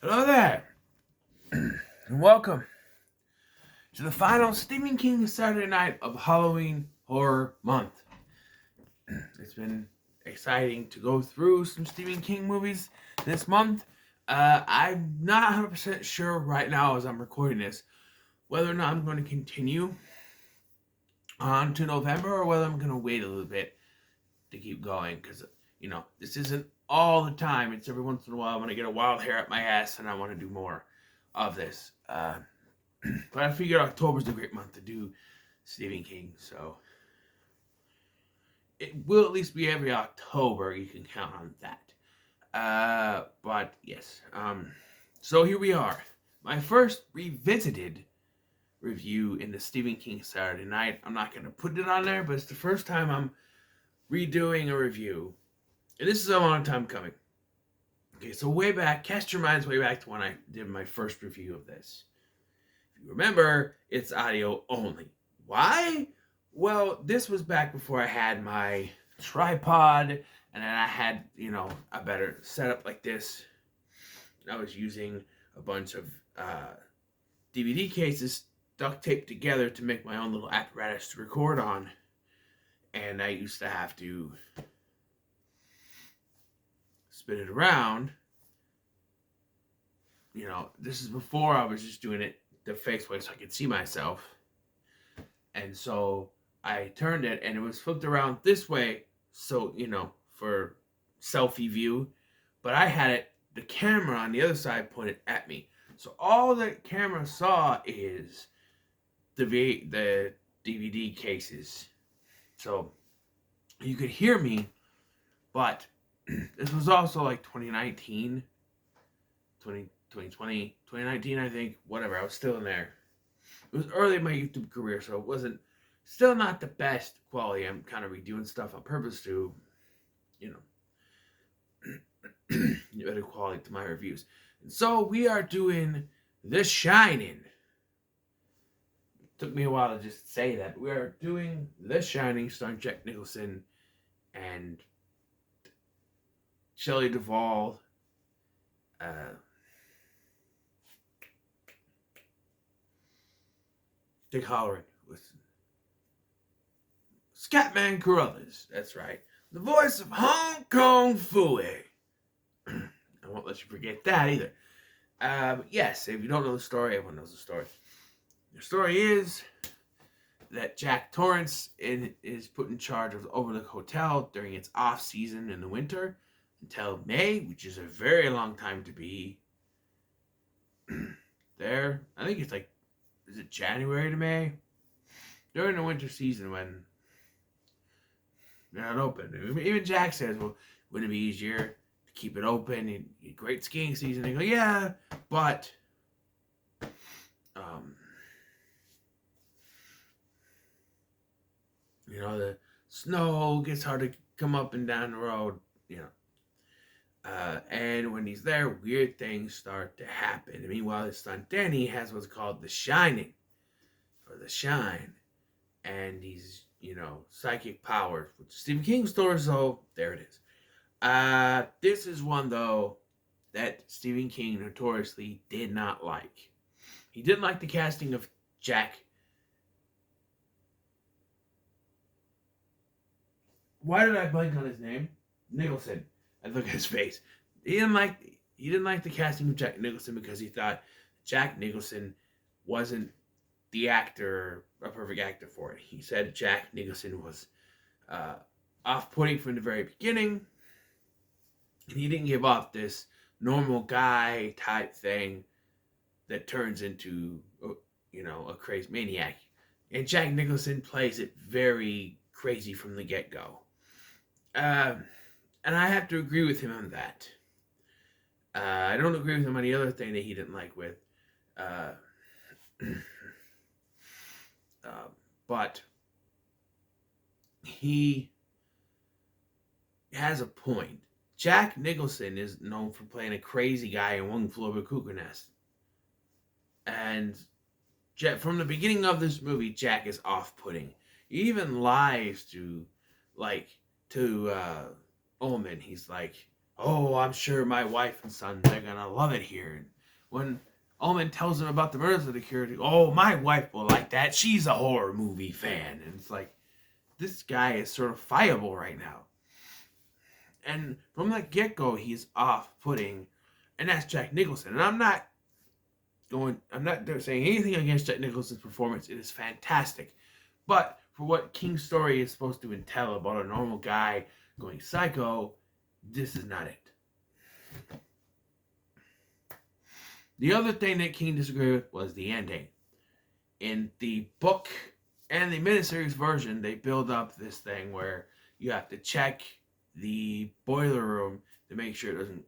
Hello there, and welcome to the final Stephen King Saturday night of Halloween Horror Month. It's been exciting to go through some Stephen King movies this month. I'm not 100% sure right now as I'm recording this whether or not I'm going to continue on to November or whether I'm going to wait a little bit to keep going because, this isn't all the time. It's every once in a while when I get a wild hair up my ass and I want to do more of this. But I figured October's a great month to do Stephen King, so it will at least be every October. You can count on that. But yes, so here we are. My first revisited review in the Stephen King Saturday Night. I'm not going to put it on there, but it's the first time I'm redoing a review. And this is a long time coming. Okay, so way back, cast your minds way back to when I did my first review of this. If you remember, it's audio only. Why? Well, this was back before I had my tripod, and then I had, a better setup like this. I was using a bunch of DVD cases duct taped together to make my own little apparatus to record on. And I used to have to spin it around. This is before I was just doing it the face way so I could see myself. And so I turned it and it was flipped around this way, so, for selfie view. But I had it, the camera on the other side pointed at me. So all the camera saw is the DVD cases. So you could hear me, but this was also like 2019, 2020, 2019, I think. Whatever, I was still in there. It was early in my YouTube career, so it wasn't, still not the best quality. I'm kind of redoing stuff on purpose to, better quality to my reviews. And so we are doing The Shining. It took me a while to just say that. We are doing The Shining, starring Jack Nicholson and Shelley Duvall. Dick Halloran with Scatman Carruthers. That's right. The voice of Hong Kong Phooey. I won't let you forget that either. Yes, if you don't know the story, everyone knows the story. The story is that Jack Torrance is put in charge of the Overlook Hotel during its off season in the winter until May, which is a very long time to be there. I think it's like, is it January to May? During the winter season when they're not open. Even Jack says, well, wouldn't it be easier to keep it open? And great skiing season. They go, yeah, but the snow gets hard to come up and down the road, and when he's there, weird things start to happen. And meanwhile, his son Danny has what's called the Shining, or the Shine, and he's, psychic powers, which Stephen King story, so there it is. This is one, though, that Stephen King notoriously did not like. He didn't like the casting of Jack. Why did I blank on his name? Nicholson. I look at his face. He didn't like the casting of Jack Nicholson because he thought Jack Nicholson wasn't the actor, a perfect actor for it. He said Jack Nicholson was off-putting from the very beginning, and he didn't give off this normal guy type thing that turns into, a crazy maniac. And Jack Nicholson plays it very crazy from the get-go. And I have to agree with him on that. I don't agree with him on the other thing that he didn't like with. But he has a point. Jack Nicholson is known for playing a crazy guy in One Flew Over the Cuckoo Nest. And from the beginning of this movie, Jack is off-putting. He even lies to Ullman. He's like, oh, I'm sure my wife and son, they're gonna love it here. And when Ullman tells him about the murders of the Cure, oh, my wife will like that. She's a horror movie fan. And it's like, this guy is sort of fireable right now. And from the get-go, he's off-putting. And that's Jack Nicholson. And I'm not saying anything against Jack Nicholson's performance. It is fantastic. But for what King's story is supposed to entail about a normal guy going psycho, this is not it. The other thing that King disagreed with was the ending. In the book and the miniseries version, they build up this thing where you have to check the boiler room to make sure it doesn't,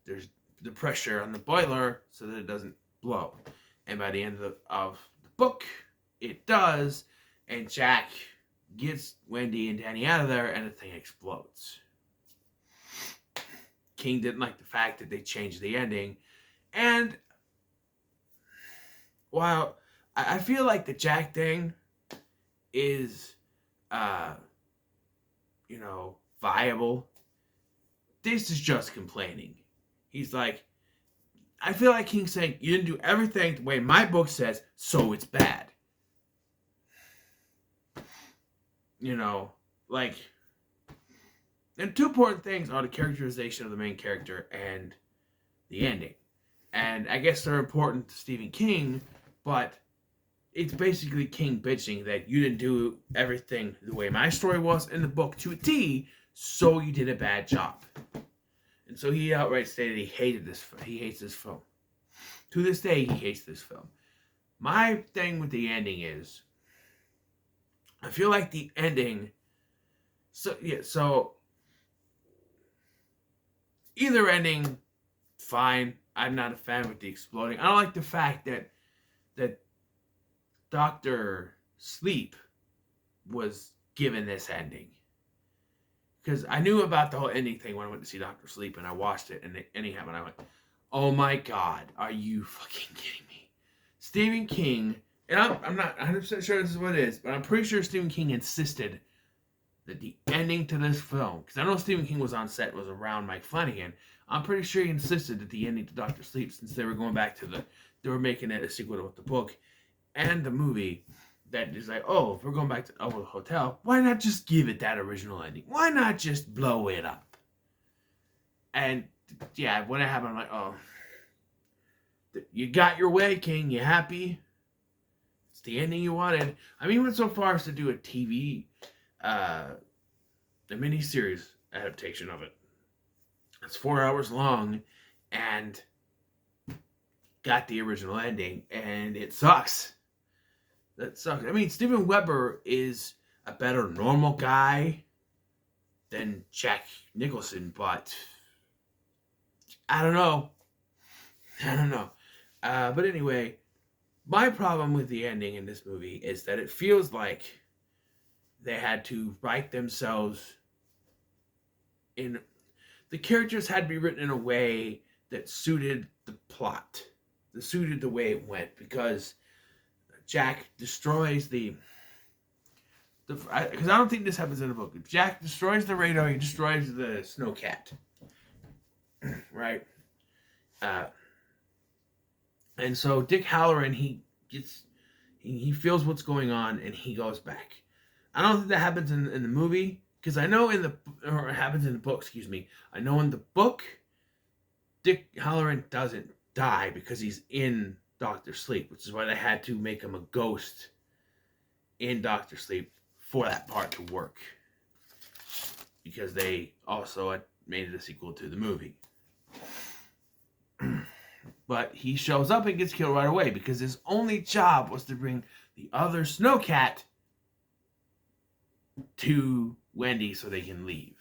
there's the pressure on the boiler so that it doesn't blow. And by the end of the book, it does, and Jack gets Wendy and Danny out of there, and the thing explodes. King didn't like the fact that they changed the ending, and while I feel like the Jack thing is, viable, this is just complaining. He's like, I feel like King's saying, you didn't do everything the way my book says, so it's bad. And two important things are the characterization of the main character and the ending. And I guess they're important to Stephen King, but it's basically King bitching that you didn't do everything the way my story was in the book to a T, so you did a bad job. And so he outright stated he hates this film. To this day, he hates this film. My thing with the ending is, I feel like the ending, so either ending, fine. I'm not a fan with the exploding. I don't like the fact that Dr. Sleep was given this ending. Because I knew about the whole ending thing when I went to see Dr. Sleep, and I watched it, and the ending happened, and I went, oh my God, are you fucking kidding me? Stephen King, and I'm not 100% sure this is what it is, but I'm pretty sure Stephen King insisted that the ending to this film, because I know Stephen King was on set, was around Mike Flanagan, I'm pretty sure he insisted that the ending to Dr. Sleep, since they were going back to they were making it a sequel to the book and the movie, that is like, oh, if we're going back to the Hotel, why not just give it that original ending? Why not just blow it up? And yeah, when it happened, I'm like, oh, you got your way, King. You happy? It's the ending you wanted. I mean, went so far as to do a miniseries adaptation of it. It's 4 hours long, and got the original ending, and it sucks. That sucks. I mean, Steven Weber is a better normal guy than Jack Nicholson, but I don't know. But anyway, my problem with the ending in this movie is that it feels like they had to write themselves in. The characters had to be written in a way that suited the plot, that suited the way it went, because Jack destroys because I don't think this happens in the book. Jack destroys the radar, he destroys the snowcat, right? And so Dick Hallorann, he feels what's going on, and he goes back. I don't think that happens in the movie, because I know it happens in the book, excuse me. I know in the book, Dick Hallorann doesn't die because he's in Dr. Sleep, which is why they had to make him a ghost in Dr. Sleep for that part to work. Because they also had made it a sequel to the movie. But he shows up and gets killed right away because his only job was to bring the other snowcat to Wendy so they can leave.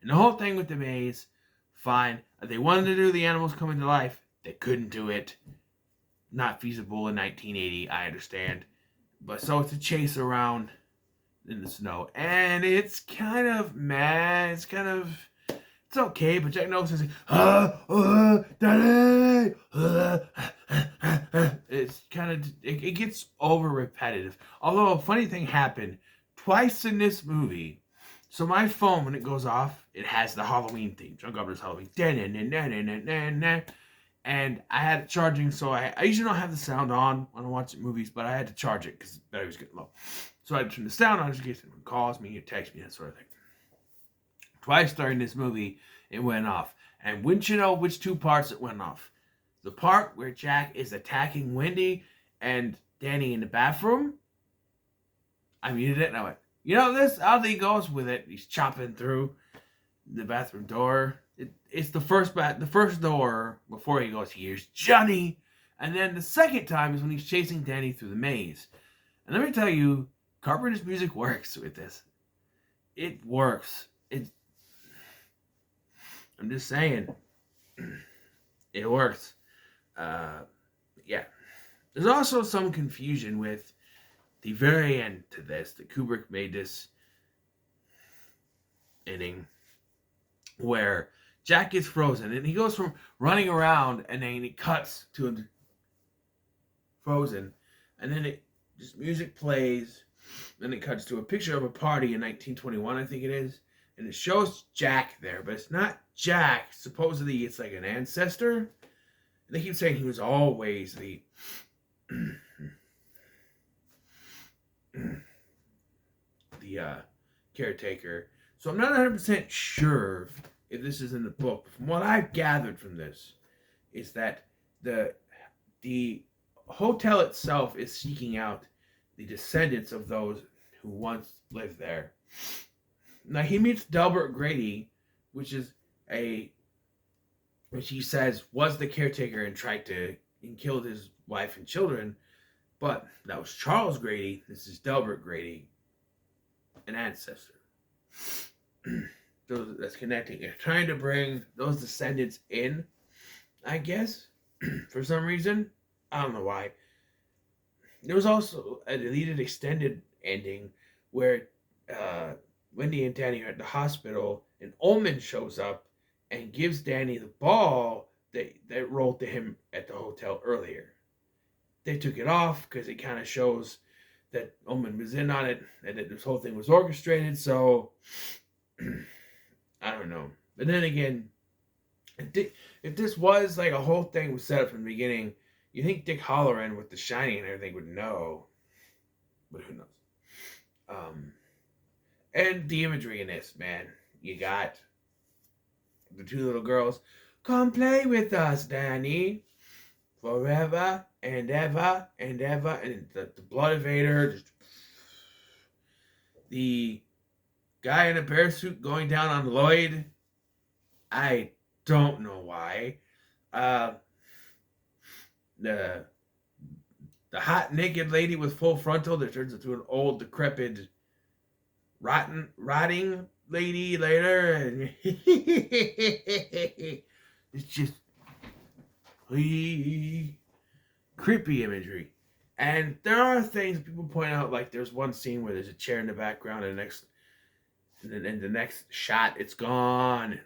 And the whole thing with the maze, fine. They wanted to do the animals coming to life. They couldn't do it. Not feasible in 1980, I understand. But so it's a chase around in the snow. And it's kind of meh. It's okay, but Jack Nicholson's like, Daddy! It's kind of, it gets over repetitive. Although a funny thing happened twice in this movie. So my phone, when it goes off, it has the Halloween theme. John Carpenter's Halloween. And I had it charging, so I usually don't have the sound on when I'm watching movies, but I had to charge it because the battery was getting low. So I had to turn the sound on just in case anyone calls me or texts me, that sort of thing. Twice during this movie, it went off. And wouldn't you know which two parts it went off? The part where Jack is attacking Wendy and Danny in the bathroom. I muted it and I went, you know, this how he goes with it. He's chopping through the bathroom door. It's the first door before he goes, here's Johnny. And then the second time is when he's chasing Danny through the maze. And let me tell you, Carpenter's music works with this. It works. I'm just saying, it works. Yeah. There's also some confusion with the very end to this. That Kubrick made this ending where Jack is frozen and he goes from running around and then he cuts to him frozen, and then just music plays, then it cuts to a picture of a party in 1921, I think it is, and it shows Jack there, but it's not Jack. Supposedly it's like an ancestor. They keep saying he was always the caretaker. So I'm not 100% sure if this is in the book. From what I've gathered from this, is that the hotel itself is seeking out the descendants of those who once lived there. Now he meets Delbert Grady, which he says was the caretaker and killed his wife and children, but that was Charles Grady. This is Delbert Grady, an ancestor. So that's connecting. They're trying to bring those descendants in, I guess, for some reason. I don't know why. There was also a deleted extended ending where Wendy and Danny are at the hospital, and Ullman shows up and gives Danny the ball that rolled to him at the hotel earlier. They took it off because it kind of shows that Ullman was in on it and that this whole thing was orchestrated. So I don't know. But then again, if this was like a whole thing was set up from the beginning, you think Dick Hallorann with The Shining and everything would know. But who knows? And the imagery in this, man. You got the two little girls. Come play with us, Danny. Forever and ever and ever. And the blood invader. The guy in a parachute going down on Lloyd. I don't know why. The hot naked lady with full frontal that turns into an old decrepit rotting lady later, and it's just creepy imagery. And there are things people point out, like there's one scene where there's a chair in the background, and the next shot it's gone.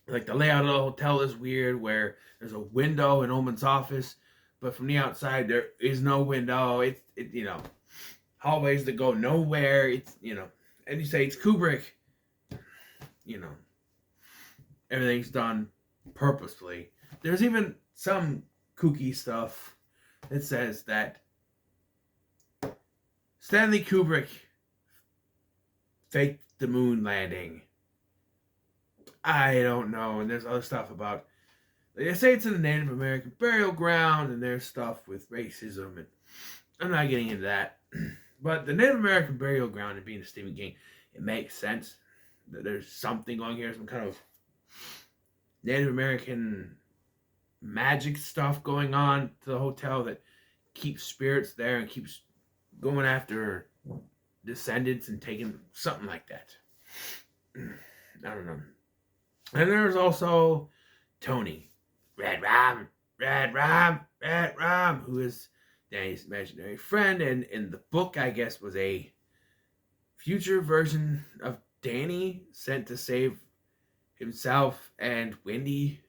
Like the layout of the hotel is weird, where there's a window in Ullman's office, but from the outside there is no window. It hallways that go nowhere. It's and you say it's Kubrick. Everything's done purposefully. There's even some kooky stuff that says that Stanley Kubrick faked the moon landing. I don't know. And there's other stuff about, they say it's in the Native American burial ground, and there's stuff with racism, and I'm not getting into that. But the Native American burial ground, and being a Stephen King, it makes sense that there's something going here, some kind of Native American magic stuff going on to the hotel that keeps spirits there and keeps going after descendants and taking something like that. I don't know. And there's also Tony, Red Rum, who is Danny's imaginary friend, and in the book, I guess, was a future version of Danny sent to save himself and Wendy,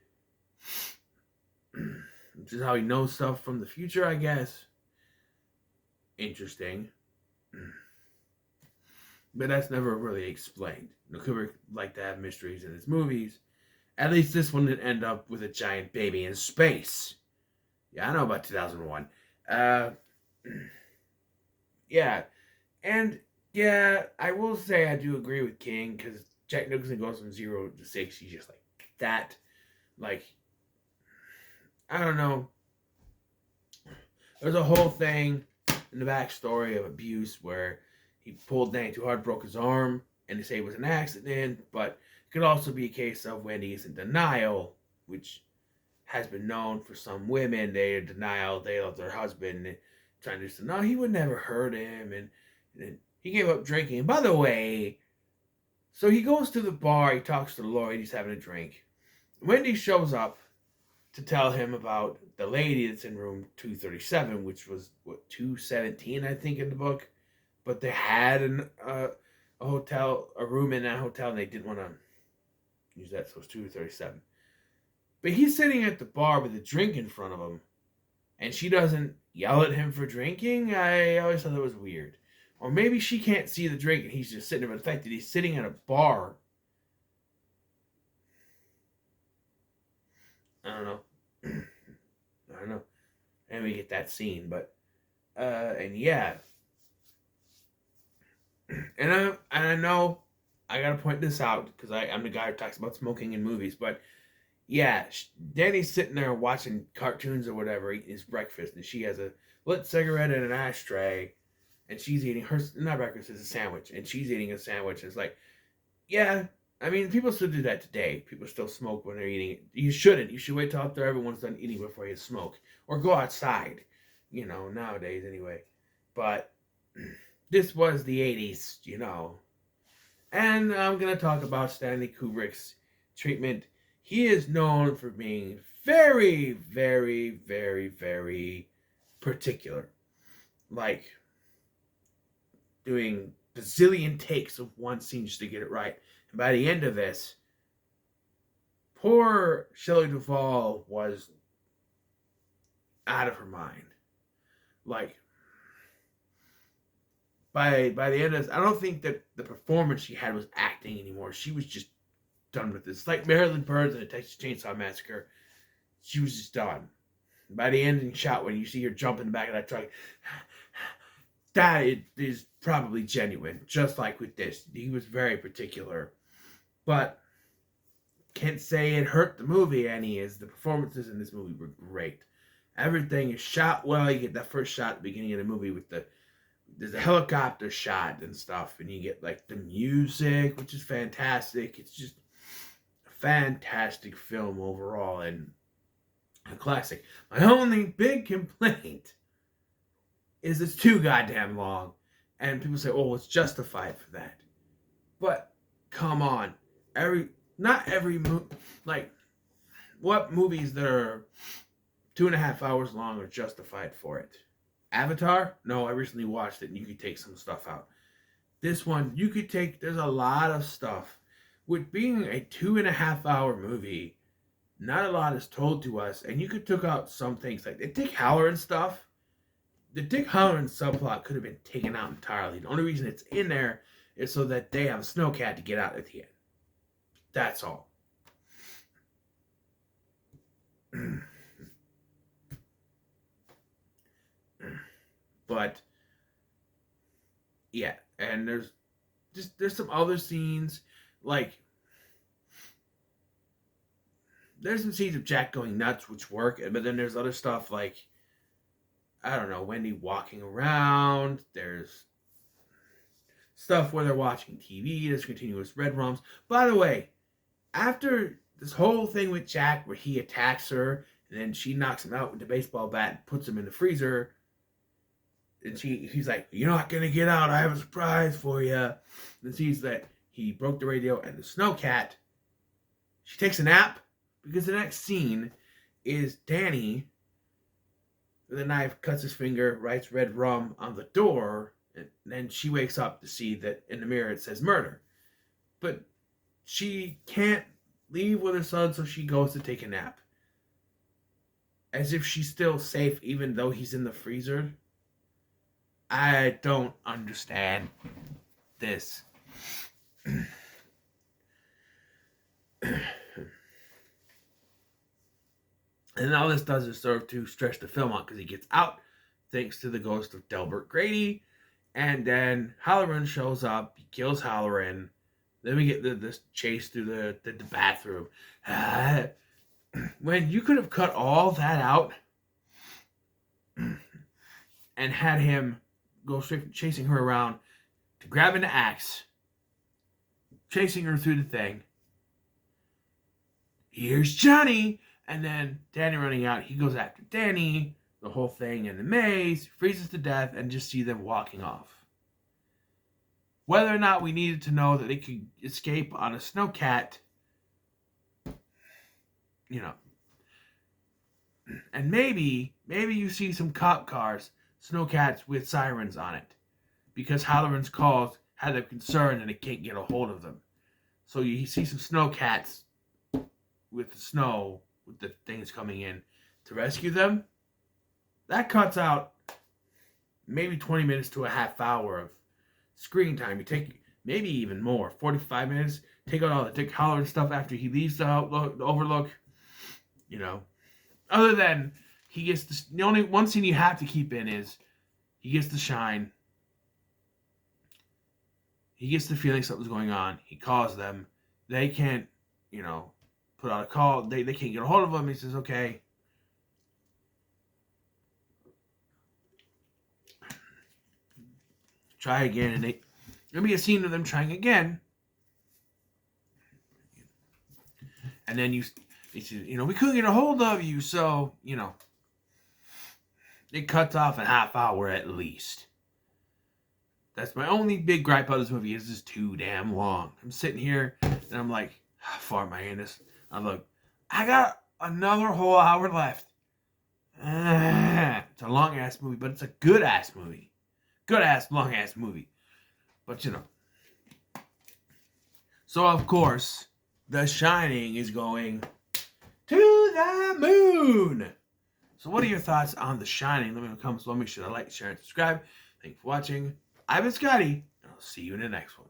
which is how he knows stuff from the future, I guess. Interesting. but that's never really explained. Kubrick liked to have mysteries in his movies. At least this one didn't end up with a giant baby in space. Yeah, I know about 2001. Uh, yeah, and yeah, I will say I do agree with King because Jack Nicholson goes from 0 to 6. He's just like that. Like, I don't know. There's a whole thing in the backstory of abuse where he pulled Danny too hard, broke his arm, and they say it was an accident, but it could also be a case of Wendy is in denial, which has been known for some women. They're in denial, they love their husband, and trying to say, no, he would never hurt him, and he gave up drinking. And by the way, so he goes to the bar, he talks to the lawyer, he's having a drink. Wendy shows up to tell him about the lady that's in room 237, which was, 217, I think, in the book. But they had a room in that hotel, and they didn't want to use that, so it's 237. But he's sitting at the bar with a drink in front of him, and she doesn't yell at him for drinking. I always thought that was weird. Or maybe she can't see the drink, and he's just sitting there. But the fact that he's sitting at a bar, I don't know. I don't know. And we get that scene, but and yeah, and I know I gotta point this out because I'm the guy who talks about smoking in movies, but yeah, Danny's sitting there watching cartoons or whatever, eating his breakfast, and she has a lit cigarette and an ashtray, and she's eating her not breakfast, it's a sandwich, and she's eating a sandwich. And it's like, yeah, I mean, people still do that today. People still smoke when they're eating. You shouldn't. You should wait till after everyone's done eating before you smoke. Or go outside. Nowadays anyway. But this was the 80s, And I'm going to talk about Stanley Kubrick's treatment. He is known for being very, very, very, very particular. Like doing bazillion takes of one scene just to get it right. And by the end of this, poor Shelley Duvall was out of her mind. Like, by the end of this, I don't think that the performance she had was acting anymore. She was just done with this. It's like Marilyn Burns in the Texas Chainsaw Massacre. She was just done. By the ending shot, when you see her jump in the back of that truck, that is probably genuine. Just like with this, he was very particular. But can't say it hurt the movie any, as the performances in this movie were great. Everything is shot well. You get that first shot at the beginning of the movie with there's a helicopter shot and stuff, and you get like the music, which is fantastic. It's just a fantastic film overall and a classic. My only big complaint is it's too goddamn long, and people say, "Oh, it's justified for that." But come on, not every movie, like, what movies that are 2.5 hours long are justified for it? Avatar? No, I recently watched it and you could take some stuff out. This one, there's a lot of stuff. With being a 2.5 hour movie, not a lot is told to us, and you could take out some things like the Dick Hallorann stuff. The Dick Hallorann subplot could have been taken out entirely. The only reason it's in there is so that they have a snowcat to get out at the end. That's all. But yeah, and there's some other scenes, like there's some scenes of Jack going nuts which work, but then there's other stuff like, I don't know, Wendy walking around. There's stuff where they're watching TV. There's continuous red rums. By the way, after this whole thing with Jack where he attacks her and then she knocks him out with the baseball bat and puts him in the freezer, and he's like, "You're not gonna get out. I have a surprise for you." And sees that he broke the radio and the snowcat. She takes a nap because the next scene is Danny with a knife, cuts his finger, writes red rum on the door, and then she wakes up to see that in the mirror it says murder. But she can't leave with her son, so she goes to take a nap. As if she's still safe even though he's in the freezer. I don't understand this. And all this does is serve to stretch the film out because he gets out thanks to the ghost of Delbert Grady. And then Halloran shows up, he kills Halloran. Then we get this chase through the bathroom. When you could have cut all that out and had him go straight chasing her around to grab an axe, chasing her through the thing. Here's Johnny! And then Danny running out, he goes after Danny, the whole thing in the maze, freezes to death, and just see them walking off. Whether or not we needed to know that they could escape on a snowcat, you know. And maybe you see some cop cars, snowcats with sirens on it. Because Halloran's calls had them concerned and they can't get a hold of them. So you see some snowcats with the snow, with the things coming in to rescue them. That cuts out maybe 20 minutes to a half hour of screen time. You take maybe even more, 45 minutes. Take out all the Dick Halloran stuff after he leaves the Overlook. You know, other than he gets the only one scene you have to keep in is he gets the shine. He gets the feeling something's going on. He calls them. They can't, put out a call. They can't get a hold of him. He says, okay. Try again. And there'll be a scene of them trying again. And then he says, we couldn't get a hold of you. So, it cuts off a half hour at least. That's my only big gripe about this movie is it's too damn long. I'm sitting here and I'm like, how far am I in this? I'm like, I got another whole hour left. It's a long ass movie, but it's a good ass movie. Good ass, long ass movie. But So of course, The Shining is going to the moon. So what are your thoughts on The Shining? Let me know in the comments below. Make sure to like, share, and subscribe. Thank you for watching. I've been Scotty, and I'll see you in the next one.